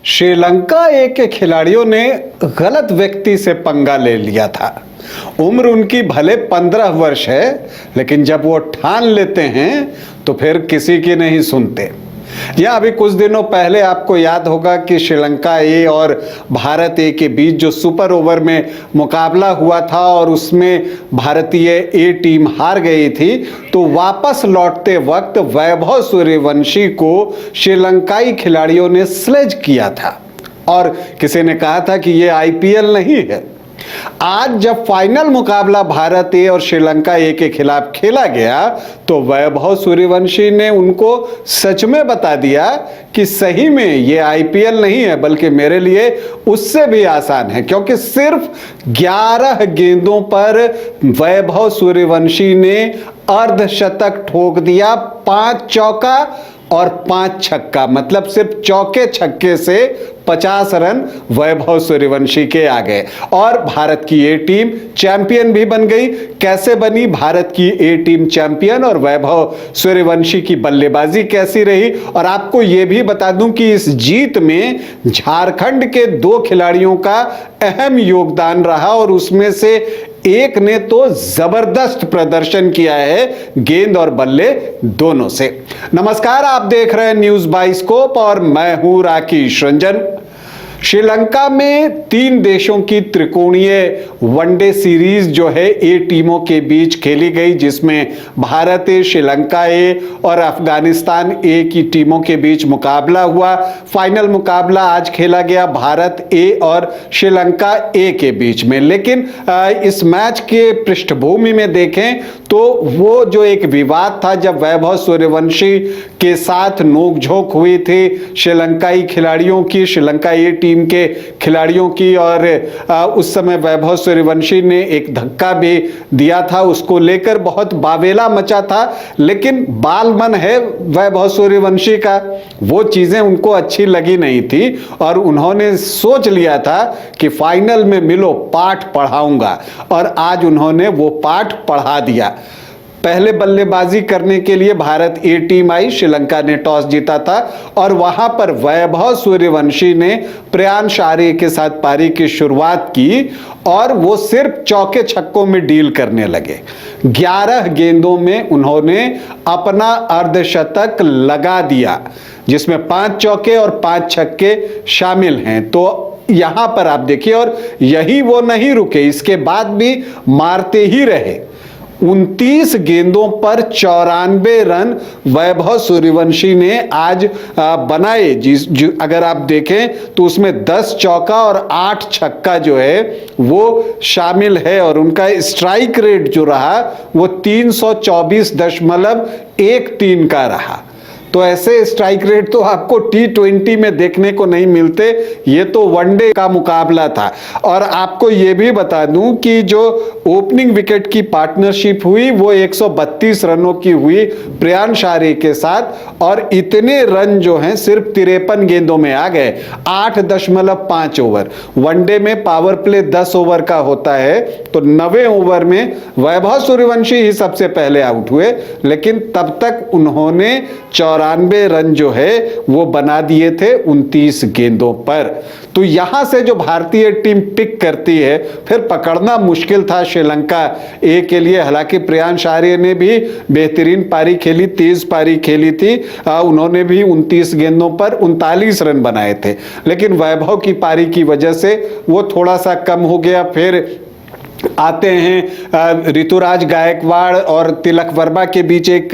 श्रीलंका ए के खिलाड़ियों ने गलत व्यक्ति से पंगा ले लिया था। उम्र उनकी भले 15 वर्ष है, लेकिन जब वो ठान लेते हैं तो फिर किसी की नहीं सुनते। या अभी कुछ दिनों पहले आपको याद होगा कि श्रीलंका ए और भारत ए के बीच जो सुपर ओवर में मुकाबला हुआ था और उसमें भारतीय ए टीम हार गई थी, तो वापस लौटते वक्त वैभव सूर्यवंशी को श्रीलंकाई खिलाड़ियों ने स्लेज किया था और किसी ने कहा था कि ये आईपीएल नहीं है। आज जब फाइनल मुकाबला भारत ए और श्रीलंका ए के खिलाफ खेला गया तो वैभव सूर्यवंशी ने उनको सच में बता दिया कि सही में ये आईपीएल नहीं है, बल्कि मेरे लिए उससे भी आसान है, क्योंकि सिर्फ 11 गेंदों पर वैभव सूर्यवंशी ने अर्धशतक ठोक दिया, 5 चौका और 5 छक्का, मतलब सिर्फ चौके छक्के से 50 रन वैभव सूर्यवंशी के आ गए और भारत की ए टीम चैंपियन भी बन गई। कैसे बनी भारत की ए टीम चैंपियन और वैभव सूर्यवंशी की बल्लेबाजी कैसी रही, और आपको यह भी बता दूं कि इस जीत में झारखंड के 2 खिलाड़ियों का अहम योगदान रहा और उसमें से एक ने तो जबरदस्त प्रदर्शन किया है, गेंद और बल्ले दोनों से। नमस्कार, आप देख रहे हैं न्यूज बाइस्कोप और मैं हूं राकेश रंजन। श्रीलंका में 3 देशों की त्रिकोणीय वनडे सीरीज जो है ए टीमों के बीच खेली गई, जिसमें भारत ए, श्रीलंका ए और अफगानिस्तान ए की टीमों के बीच मुकाबला हुआ। फाइनल मुकाबला आज खेला गया भारत ए और श्रीलंका ए के बीच में। लेकिन इस मैच के पृष्ठभूमि में देखें तो वो जो एक विवाद था, जब वैभव सूर्यवंशी के साथ नोकझोंक हुई थी श्रीलंकाई खिलाड़ियों की, श्रीलंका ए टीम के खिलाड़ियों की, और उस समय वैभव सूर्यवंशी ने एक धक्का भी दिया था, उसको लेकर बहुत बावेला मचा था। लेकिन बाल मन है वैभव सूर्यवंशी का, वो चीजें उनको अच्छी लगी नहीं थी और उन्होंने सोच लिया था कि फाइनल में मिलो, पाठ पढ़ाऊंगा, और आज उन्होंने वो पाठ पढ़ा दिया। पहले बल्लेबाजी करने के लिए भारत ए टीम आई, श्रीलंका ने टॉस जीता था और वहां पर वैभव सूर्यवंशी ने प्रियांश आर्य के साथ पारी की शुरुआत की और वो सिर्फ चौके छक्कों में डील करने लगे। 11 गेंदों में उन्होंने अपना अर्धशतक लगा दिया, जिसमें 5 चौके और 5 छक्के शामिल हैं। तो यहां पर आप देखिए, और यही वो नहीं रुके, इसके बाद भी मारते ही रहे। 29 गेंदों पर 94 रन वैभव सूर्यवंशी ने आज बनाए। अगर आप देखें तो उसमें 10 चौका और 8 छक्का जो है वो शामिल है और उनका स्ट्राइक रेट जो रहा वो 324.13 का रहा। तो ऐसे स्ट्राइक रेट तो आपको T20 में देखने को नहीं मिलते, ये तो वनडे का मुकाबला था। और आपको ये भी बता दूं कि जो ओपनिंग विकेट की पार्टनरशिप हुई वो 132 रनों की हुई प्रियांश आर्य के साथ, और इतने रन जो हैं सिर्फ 53 गेंदों में आ गए, 8.5 ओवर। वनडे में पावर प्ले 10 ओवर का होता है, तो 90 ओवर में वैभव सूर्यवंशी ही सबसे पहले आउट हुए, लेकिन तब तक उन्होंने 94 रन जो है वो बना दिए थे 29 गेंदों पर। तो यहां से जो भारतीय टीम पिक करती है, फिर पकड़ना मुश्किल था श्रीलंका ए के लिए। हालांकि प्रियांश आर्य ने भी बेहतरीन पारी खेली, तेज पारी खेली थी, उन्होंने भी 29 गेंदों पर 39 रन बनाए थे, लेकिन वैभव की पारी की वजह से वो थोड़ा सा कम हो गया। फिर आते हैं ऋतुराज गायकवाड़ और तिलक वर्मा के बीच एक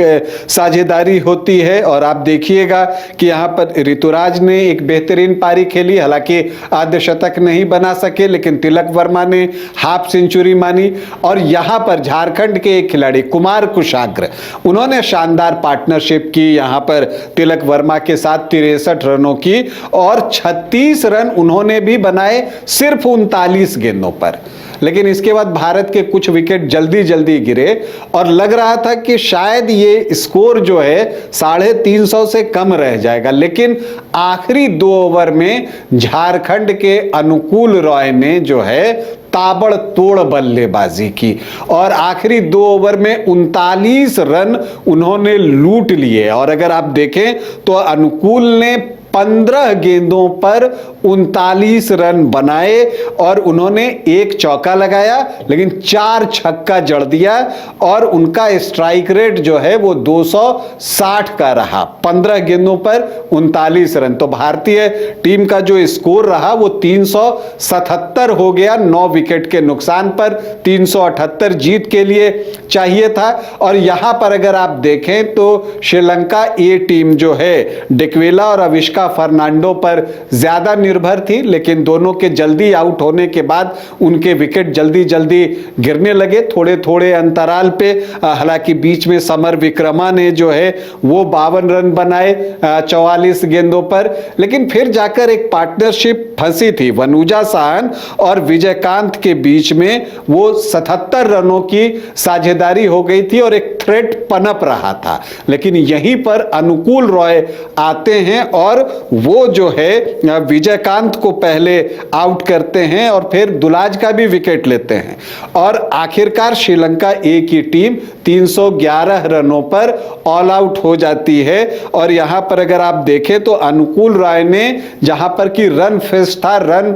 साझेदारी होती है, और आप देखिएगा कि यहाँ पर ऋतुराज ने एक बेहतरीन पारी खेली, हालांकि अर्धशतक नहीं बना सके, लेकिन तिलक वर्मा ने हाफ सेंचुरी मानी। और यहाँ पर झारखंड के एक खिलाड़ी कुमार कुशाग्र, उन्होंने शानदार पार्टनरशिप की यहाँ पर तिलक वर्मा के साथ 63 रनों की, और 36 रन उन्होंने भी बनाए सिर्फ 39 गेंदों पर। लेकिन इसके बाद भारत के कुछ विकेट जल्दी जल्दी गिरे और लग रहा था कि शायद ये स्कोर जो है 350 से कम रह जाएगा, लेकिन आखिरी 2 ओवर में झारखंड के अनुकूल रॉय ने जो है ताबड़तोड़ बल्लेबाजी की और आखिरी 2 ओवर में 39 रन उन्होंने लूट लिए। और अगर आप देखें तो अनुकूल ने 15 गेंदों पर 39 रन बनाए और उन्होंने एक चौका लगाया लेकिन 4 छक्का जड़ दिया और उनका स्ट्राइक रेट जो है वो 260 का रहा। 15 गेंदों पर 39 रन। तो भारतीय टीम का जो स्कोर रहा वो 377 हो गया 9 विकेट के नुकसान पर। 378 जीत के लिए चाहिए था। और यहां पर अगर आप देखें तो श्रीलंका ए टीम जो है डिक्वेला और अविष्का फर्नांडो पर ज्यादा निर्भर थी, लेकिन दोनों के जल्दी आउट होने के बाद उनके विकेट जल्दी जल्दी गिरने लगे थोड़े थोड़े अंतराल पे। हालांकि बीच में समर विक्रमा ने जो है वो 52 रन बनाए 44 गेंदों पर, लेकिन फिर जाकर एक पार्टनरशिप फंसी थी वनुजा साहन और विजयकांत के बीच में। वो 77 रनों की साझेदारी हो गई थी और एक थ्रेट पनप रहा था। लेकिन यहीं पर अनुकूल रॉय आते हैं और वो जो है विजयकांत को पहले आउट करते हैं और फिर दुलाज का भी विकेट लेते हैं और आखिरकार श्रीलंका ए की टीम 311 रनों पर ऑल आउट हो जाती है। और यहां पर अगर आप देखें तो अनुकूल रॉय ने जहां पर कि रन फेस्ट था, रन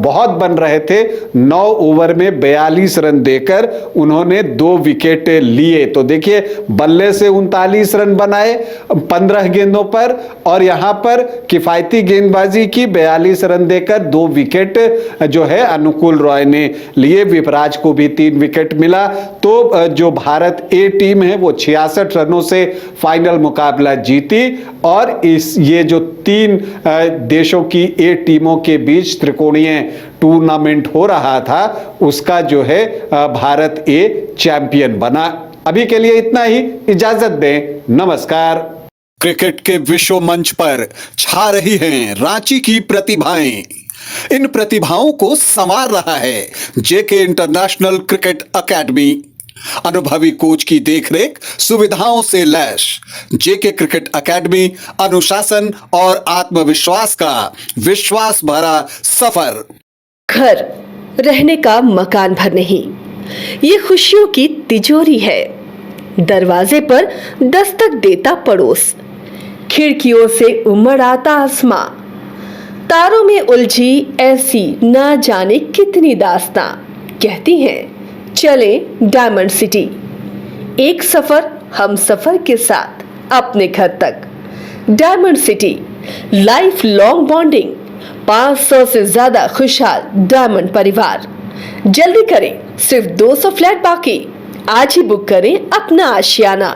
बहुत बन रहे थे, 9 ओवर में 42 रन देकर उन्होंने 2 विकेट लिए। तो देखिए बल्ले से 39 रन बनाए 15 गेंदों पर और यहां पर किफायती गेंदबाजी की 42 रन देकर 2 विकेट जो है अनुकूल रॉय ने लिए। विपराज को भी 3 विकेट मिला। तो जो भारत ए टीम है वो 66 रनों से फाइनल मुकाबला जीती और ये जो 3 देशों की ए टीमों के बीच त्रिकोणीय टूर्नामेंट हो रहा था उसका जो है भारत ए चैंपियन बना। अभी के लिए इतना ही, इजाजत दें, नमस्कार। क्रिकेट के विश्व मंच पर छा रही हैं रांची की प्रतिभाएं। इन प्रतिभाओं को संवार रहा है जेके इंटरनेशनल क्रिकेट एकेडमी। अनुभवी कोच की देखरेख, सुविधाओं से लैस जेके क्रिकेट एकेडमी अनुशासन और आत्मविश्वास का विश्वास भरा सफर। घर रहने का मकान भर नहीं, ये खुशियों की तिजोरी है। दरवाजे पर दस्तक देता पड़ोस, खिड़कियों से उमड़ आता आसमां, तारों में उलझी ऐसी ना जाने कितनी दास्तां। कहती हैं चले डायमंड सिटी, एक सफर हम सफर के साथ अपने घर तक। Diamond city, life long bonding, 500 से ज्यादा खुशहाल डायमंड परिवार। जल्दी करें, सिर्फ 200 फ्लैट बाकी। आज ही बुक करें अपना आशियाना।